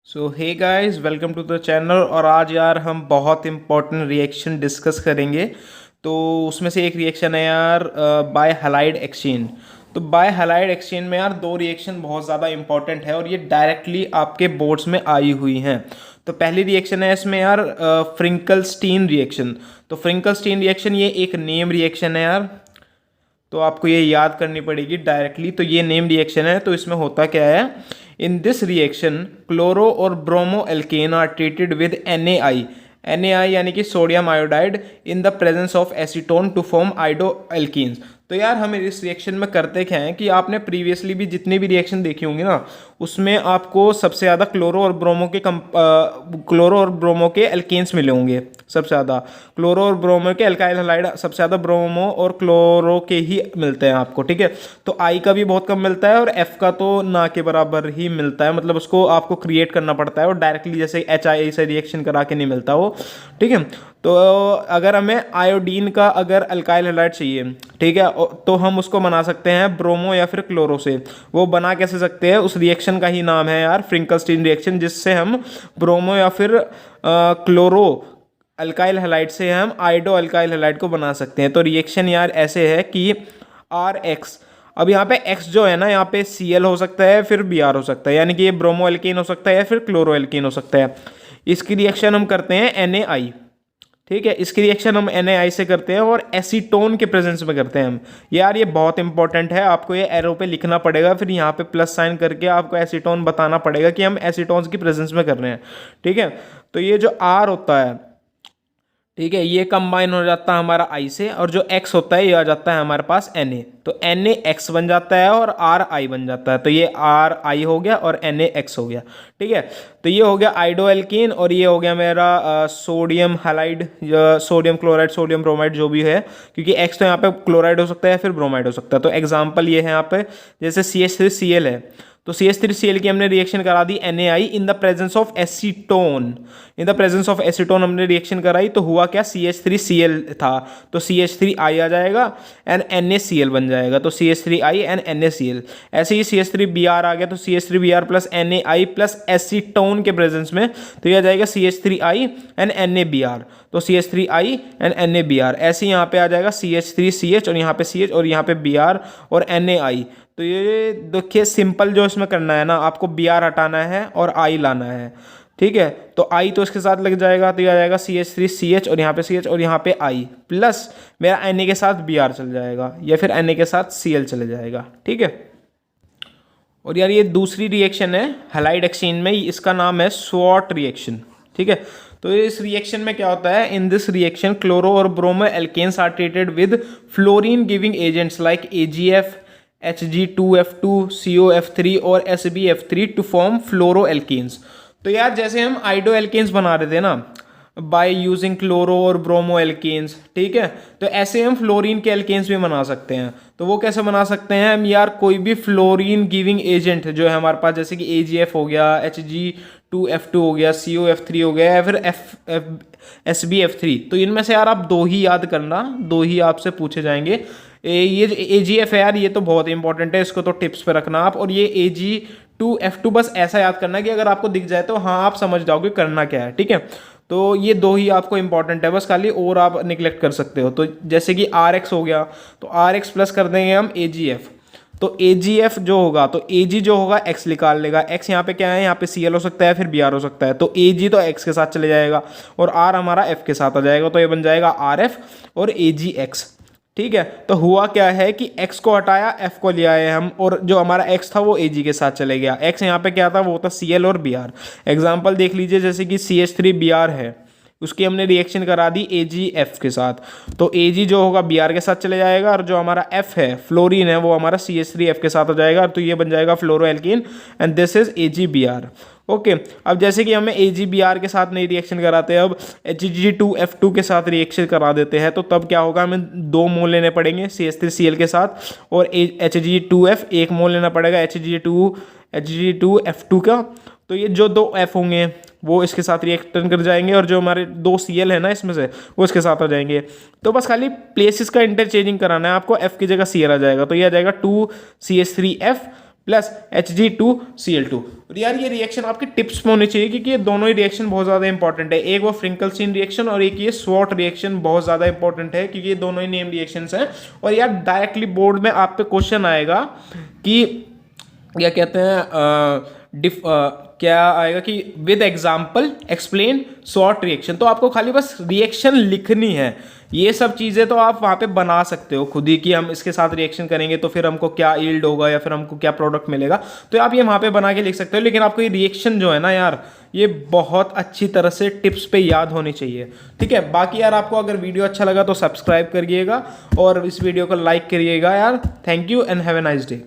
So hey guys, welcome to the channel. और आज यार हम बहुत इंपॉर्टेंट रिएक्शन डिस्कस करेंगे। तो उसमें से एक रिएक्शन है यार बाय हैलाइड एक्सचेंज। तो बाय हैलाइड एक्सचेंज में यार दो रिएक्शन बहुत ज़्यादा इंपॉर्टेंट है और ये डायरेक्टली आपके बोर्ड्स में आई हुई हैं। तो पहली रिएक्शन है इसमें यार फ्रिंकलस्टीन रिएक्शन। तो फ्रिंकलस्टीन रिएक्शन ये एक नेम रिएक्शन है यार, तो आपको ये याद करनी पड़ेगी डायरेक्टली। तो ये नेम रिएक्शन है। तो इसमें होता क्या है, इन दिस रिएक्शन क्लोरो और bromo alkane are treated with NaI। NaI यानी कि sodium iodide in the presence of acetone to form iodo alkenes. तो यार हम इस रिएक्शन में करते क्या है कि आपने प्रीवियसली भी जितनी भी रिएक्शन देखी होंगी ना, उसमें आपको सबसे ज़्यादा क्लोरो और ब्रोमो के एल्केन्स मिले होंगे। सबसे ज़्यादा क्लोरो और ब्रोमो के अल्काइल हैलाइड सबसे ज़्यादा ब्रोमो और क्लोरो के ही मिलते हैं आपको, ठीक है। तो आई का भी बहुत कम मिलता है और एफ का तो ना के बराबर ही मिलता है, मतलब उसको आपको क्रिएट करना पड़ता है और डायरेक्टली जैसे HI से रिएक्शन करा के नहीं मिलता वो, ठीक है। तो अगर हमें आयोडीन का अगर अल्काइल हैलाइड चाहिए, ठीक है, तो हम उसको बना सकते हैं ब्रोमो या फिर क्लोरो से। वो बना कैसे सकते हैं, उस रिएक्शन का ही नाम है यार फ्रिंकलस्टीन रिएक्शन, जिससे हम ब्रोमो या फिर क्लोरो अल्काइल हैलाइड से हम आइडो अल्काइल हैलाइड को बना सकते हैं। तो रिएक्शन यार ऐसे है कि RX, अब यहाँ पे X जो है ना, यहाँ पे Cl हो सकता है फिर Br हो सकता है, यानी कि ये ब्रोमो एल्कीन हो सकता है या फिर क्लोरो एल्कीन हो सकता है। इसकी रिएक्शन हम करते हैं NaI, ठीक है। इसकी रिएक्शन हम NaI से करते हैं और एसीटोन के प्रेजेंस में करते हैं हम। यार ये बहुत इंपॉर्टेंट है, आपको ये एरो पे लिखना पड़ेगा, फिर यहाँ पे प्लस साइन करके आपको एसीटोन बताना पड़ेगा कि हम एसीटोन्स की प्रेजेंस में कर रहे हैं, ठीक है। तो ये जो R होता है, ठीक है, ये कंबाइन हो जाता है हमारा I से, और जो X होता है ये आ जाता है हमारे पास Na। तो NaX बन जाता है और RI बन जाता है। तो ये RI हो गया और NaX हो गया, ठीक है। तो ये हो गया आइडो एल्कीन और ये हो गया मेरा sodium halide, sodium chloride, sodium bromide जो भी है, क्योंकि X तो यहाँ पे क्लोराइड हो सकता है या फिर ब्रोमाइड हो सकता है। तो एग्जाम्पल ये है यहाँ पे, जैसे CH3Cl है, तो CH3Cl की हमने रिएक्शन करा दी NaI in the presence of acetone. In the presence of acetone हमने रिएक्शन कराई, तो हुआ क्या, CH3Cl था तो CH3I आ जाएगा एंड NaCl बन जाएगा। तो CH3I एंड NaCl। ऐसे ही CH3Br आ गया, तो CH3Br plus NaI plus acetone के प्रेजेंस में, तो यह आ जाएगा CH3I एंड NaBr। तो CH3I एंड NaBr। ऐसे ही यहाँ पे आ जाएगा CH3CH और यहाँ पे CH और यहाँ पे Br और NaI। तो ये देखिए सिंपल जो इसमें करना है ना, आपको Br हटाना है और I लाना है, ठीक है। तो I तो इसके साथ लग जाएगा, तो ये आ जाएगा CH3CH और यहाँ पे CH और यहाँ पे I प्लस मेरा Na के साथ Br चल जाएगा या फिर Na के साथ Cl चले जाएगा, ठीक है। और यार ये दूसरी रिएक्शन है हैलाइड एक्सचेंज में, इसका नाम है स्वॉट रिएक्शन, ठीक है। तो इस रिएक्शन में क्या होता है, इन दिस रिएक्शन क्लोरो और bromo alkanes are treated with fluorine giving agents like AgF, Hg2F2, COF3 और SbF3 to form fluoro alkanes. तो यार जैसे हम आइडो एल्केन्स बना रहे थे ना बाय यूजिंग क्लोरो और ब्रोमो एल्केन्स, ठीक है, तो ऐसे हम फ्लोरीन के एल्केन्स भी बना सकते हैं। तो वो कैसे बना सकते हैं हम, यार कोई भी फ्लोरीन गिविंग एजेंट जो है हमारे पास, जैसे कि AgF हो गया, Hg2F2 हो गया, COF3 हो गया या फिर SbF3, तो इनमें से यार आप दो ही याद करना, दो ही आपसे पूछे जाएंगे। ये जो AgF है यार, ये तो बहुत इंपॉर्टेंट है, इसको तो टिप्स पे रखना आप। और ये Ag2F2 बस ऐसा याद करना कि अगर आपको दिख जाए तो हाँ आप समझ जाओगे करना क्या है, ठीक है। तो ये दो ही आपको इंपॉर्टेंट है बस, खाली और आप निगलेक्ट कर सकते हो। तो जैसे कि RX हो गया, तो RX प्लस कर देंगे हम AgF। तो AgF जो होगा, तो Ag जो होगा X निकाल लेगा। X यहाँ पे क्या है, यहाँ पे Cl हो सकता है फिर Br हो सकता है, तो Ag तो X के साथ चले जाएगा और R हमारा F के साथ आ जाएगा, तो ये बन जाएगा RF और AgX, ठीक है। तो हुआ क्या है कि X को हटाया, F को ले आए हम, और जो हमारा X था वो Ag के साथ चले गया। X यहाँ पे क्या था, वो था Cl और Br। एग्जाम्पल देख लीजिए, जैसे कि CH3Br है, उसकी हमने रिएक्शन करा दी AgF के साथ, तो Ag जो होगा Br के साथ चले जाएगा और जो हमारा F है फ्लोरीन है वो हमारा CH3F के साथ हो जाएगा, तो ये बन जाएगा fluoro alkene and this is AgBr, okay. अब जैसे कि हमें AgBr के साथ नहीं रिएक्शन कराते, अब Hg2F2 के साथ रिएक्शन करा देते हैं, तो तब क्या होगा, हमें 2 मोल लेने पड़ेंगे CH3Cl के साथ और Hg2F 1 मोल लेना पड़ेगा Hg2F2 का। तो ये जो 2 F होंगे वो इसके साथ रिएक्शन कर जाएंगे और जो हमारे 2 Cl है ना इसमें से, वो इसके साथ आ जाएंगे। तो बस खाली प्लेसेस का इंटरचेंजिंग कराना है आपको, F की जगह Cl आ जाएगा, तो ये आ जाएगा 2CH3F प्लस Hg2Cl2। और यार ये रिएक्शन आपके टिप्स में होनी चाहिए, क्योंकि ये दोनों ही रिएक्शन बहुत ज़्यादा इंपॉर्टेंट है। एक वो फ्रिंकलसीन रिएक्शन और एक ये स्वॉट रिएक्शन बहुत ज़्यादा इंपॉर्टेंट है, क्योंकि ये दोनों ही नेम रिएक्शंस हैं। और यार डायरेक्टली बोर्ड में आप पे क्वेश्चन आएगा कि क्या कहते हैं क्या आएगा कि with example explain short reaction. तो आपको खाली बस रिएक्शन लिखनी है। ये सब चीज़ें तो आप वहाँ पे बना सकते हो खुद ही, कि हम इसके साथ रिएक्शन करेंगे तो फिर हमको क्या यील्ड होगा या फिर हमको क्या प्रोडक्ट मिलेगा, तो आप ये वहाँ पे बना के लिख सकते हो। लेकिन आपको ये रिएक्शन जो है ना यार, ये बहुत अच्छी तरह से टिप्स पे याद होनी चाहिए, ठीक है। बाकी यार आपको अगर वीडियो अच्छा लगा तो सब्सक्राइब करिएगा और इस वीडियो को लाइक करिएगा यार। Thank you and have a nice day.